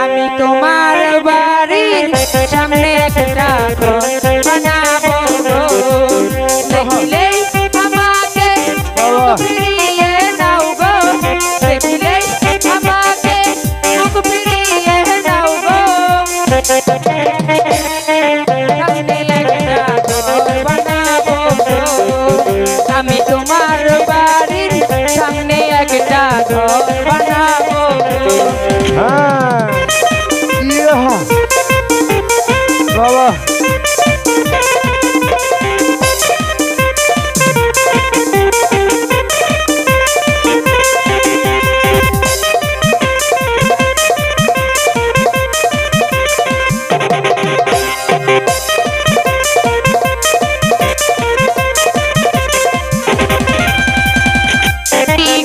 আমি তোমার বাড়ির সামনে একটা ঘর বানাবো গো। দেখিলেই আমাকে মুখ ফিরিয়ে নাও গো, দেখিলেই আমাকে মুখ ফিরিয়ে নাও গো। সামনে একটা ঘর বানাবো গো, আমি তোমার বাড়ির সামনে একটা ঘর বানাবো গো। বাবা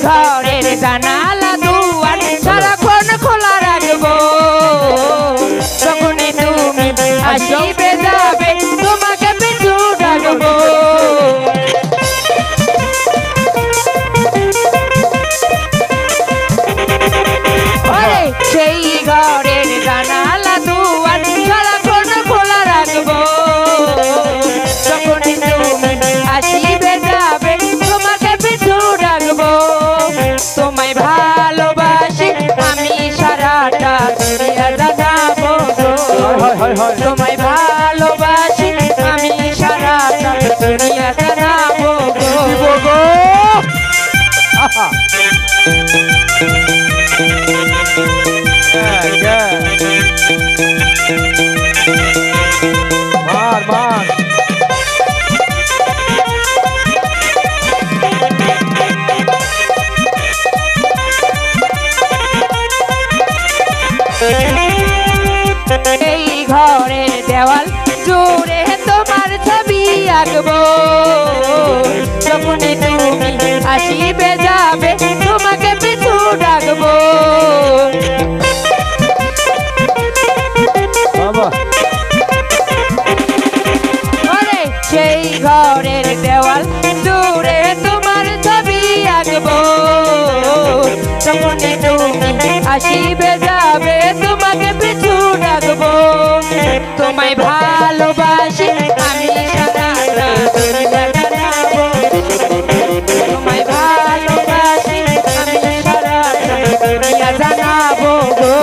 ঘরের জানালা দুয়ার সারাক্ষণ খোলা রাখবো, যখনই তুমি আসিবে যাবে তোমাকে পিছু ডাকবো। সেই ঘরের জানালা দুয়ার সারাক্ষণ খোলা রাখবো, যখনই তুমি আসিবে যাবে তোমাকে পিছু ডাকবো। তোমায় ভালোবাসি আমি সারাটা দুনিয়া জানাবো গো, তোমায় ভালোবাসি আমি সারাটা দুনিয়া জানাবো গো। মার মার এই ঘরের দেওয়াল জুড়ে তোমার ছবি আঁকবো, যখনই তুমি আসিবে যাবে তোমাকে পিছু ডাকবো। সেই ঘরের দেওয়াল জুড়ে তোমার ছবি আঁকবো, যখনই তুমি আসিবে যাবে তোমাকে পিছু ডাকবো। তোমায় ভালোবাসি আমি সারাটা দুনিয়া জানাবো, তোমায় ভালোবাসি আমি সারাটা দুনিয়া জানাবো গো।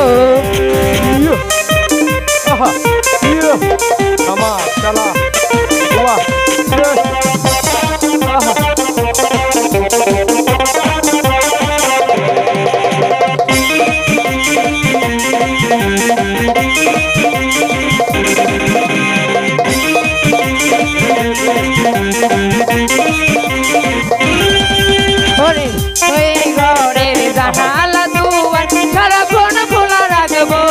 চালা ঘরের জানালা দুয়ার সারাক্ষণ খোলা রাখবো,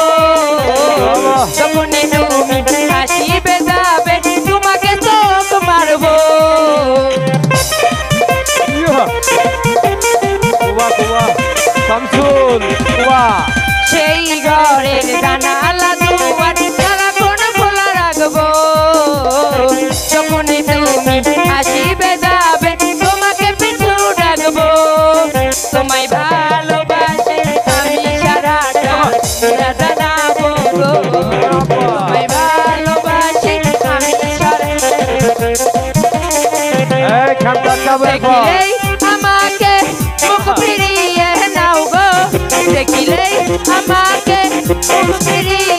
যখনই তুমি আসিবে যাবে তোমাকে চোখ মারবো। সেই ঘরের জানালা দুয়ার সারাক্ষণ খোলা রাখবো, যখনই তুমি আসিবে যাবে তোমাকে পিছু ডাকবো। তোমায় ভালোবাসি আমি সারাটা দুনিয়া জানাবো গো, তোমায় ভালোবাসি আমি দেখিলেই আমাকে মুখ ফিরিয়ে নাও গো, দেখিলেই আমাকে মুখ ফিরিয়ে